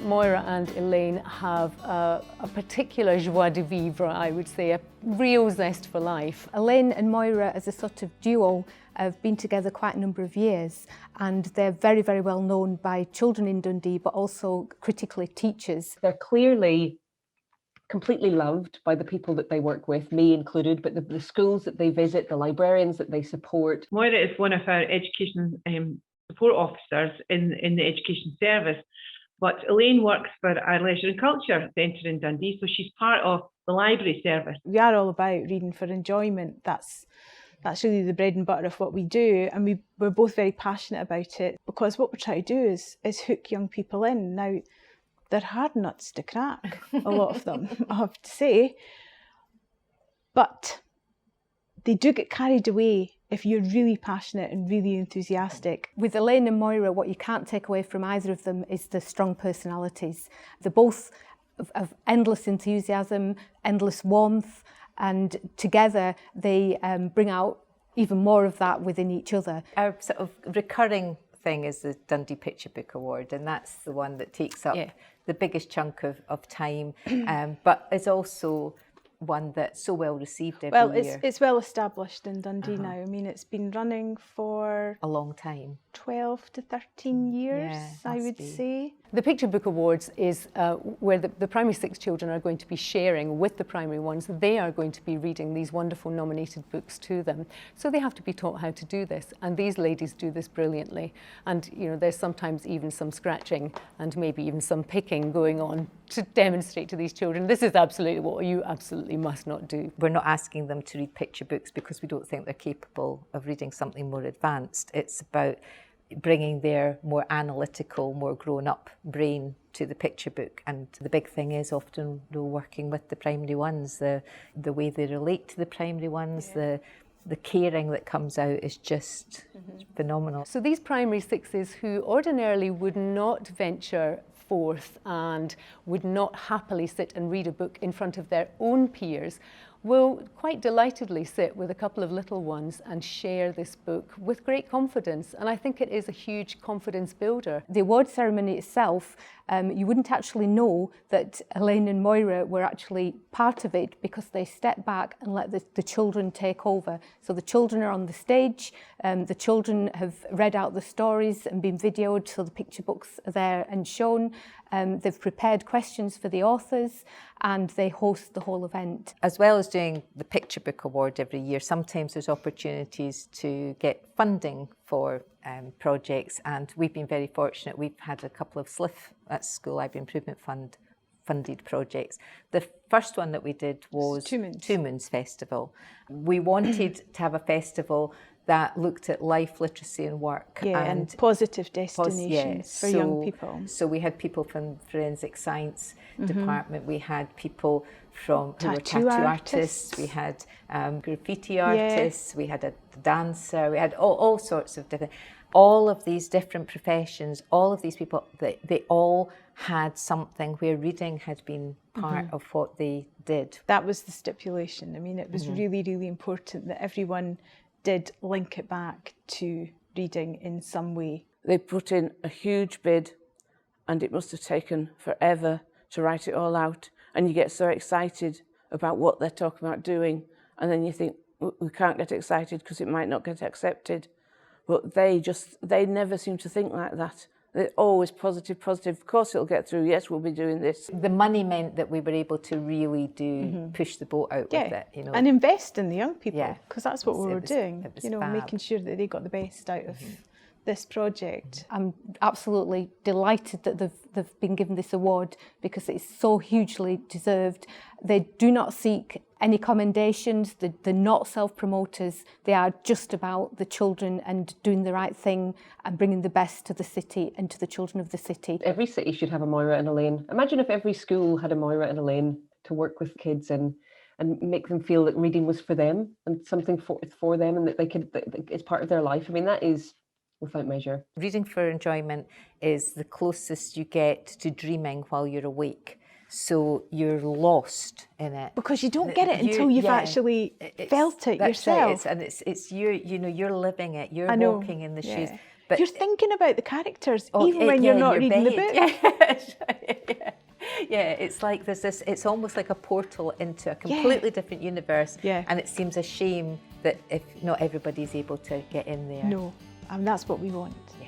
Moira and Elaine have a particular joie de vivre, I would say, a real zest for life. Elaine and Moira, as a sort of duo, have been together quite a number of years, and they're very, very well known by children in Dundee, but also critically teachers. They're clearly completely loved by the people that they work with, me included, but the schools that they visit, the librarians that they support. Moira is one of our education support officers in the education service, but Elaine works for our Leisure and Culture Centre in Dundee, so she's part of the library service. We are all about reading for enjoyment. That's really the bread and butter of what we do, and we're both very passionate about it, because what we're trying to do is hook young people in. Now, they're hard nuts to crack, a lot of them, I have to say, but they do get carried away if you're really passionate and really enthusiastic. With Elaine and Moira, what you can't take away from either of them is the strong personalities. They're both of endless enthusiasm, endless warmth, and together they bring out even more of that within each other. Our sort of recurring thing is the Dundee Picture Book Award, and that's the one that takes up the biggest chunk of time, but it's also one that's so well received every year. Well, it's well established in Dundee now. I mean, it's been running for a long time, 12 to 13 years, I would say. The Picture Book Awards is where the primary 6 children are going to be sharing with the primary ones. They are going to be reading these wonderful nominated books to them. So they have to be taught how to do this. And these ladies do this brilliantly. And, you know, there's sometimes even some scratching and maybe even some picking going on to demonstrate to these children, this is absolutely what you absolutely must not do. We're not asking them to read picture books because we don't think they're capable of reading something more advanced. It's about bringing their more analytical, more grown-up brain to the picture book. And the big thing is often working with the primary ones, the way they relate to the primary ones, the caring that comes out is just phenomenal. So these primary 6s who ordinarily would not venture forth and would not happily sit and read a book in front of their own peers will quite delightedly sit with a couple of little ones and share this book with great confidence. And I think it is a huge confidence builder. The award ceremony itself, you wouldn't actually know that Elaine and Moira were actually part of it because they stepped back and let the children take over. So the children are on the stage, the children have read out the stories and been videoed, so the picture books are there and shown. They've prepared questions for the authors and they host the whole event. As well as doing the Picture Book Award every year, sometimes there's opportunities to get funding for projects, and we've been very fortunate. We've had a couple of SLIF, that's School Library Improvement Fund, funded projects. The first one that we did was Two Moons Festival. We wanted to have a festival that looked at life, literacy and work. And positive destinations for young people. So we had people from Forensic Science Department, we had people from who were tattoo artists, we had graffiti artists, we had a dancer, we had all sorts of different, all of these different professions, all of these people, they all had something where reading had been part of what they did. That was the stipulation. I mean, it was really, really important that everyone did link it back to reading in some way. They put in a huge bid and it must have taken forever to write it all out, and you get so excited about what they're talking about doing, and then you think, we can't get excited because it might not get accepted. But they never seem to think like that. They're always positive. Of course it'll get through. Yes, we'll be doing this. The money meant that we were able to really push the boat out with it, you know. And invest in the young people, because that's what we were doing. You know, making sure that they got the best out of this project. I'm absolutely delighted that they've been given this award because it's so hugely deserved. They do not seek any commendations, they're not self-promoters, they are just about the children and doing the right thing and bringing the best to the city and to the children of the city. Every city should have a Moira and Elaine. Imagine if every school had a Moira and Elaine to work with kids and make them feel that reading was for them and something for them, and that it's part of their life. I mean, that is without measure. Reading for enjoyment is the closest you get to dreaming while you're awake. So you're lost in it because you don't get it until you've actually felt it yourself. Right. It's you're living it. You're walking in the shoes. But You're thinking about the characters oh, even when you're in not your reading the bed. book. Yeah. Yeah, it's like there's this, it's almost like a portal into a completely different universe. Yeah. And it seems a shame that if not everybody's able to get in there. No, and that's what we want. Yeah.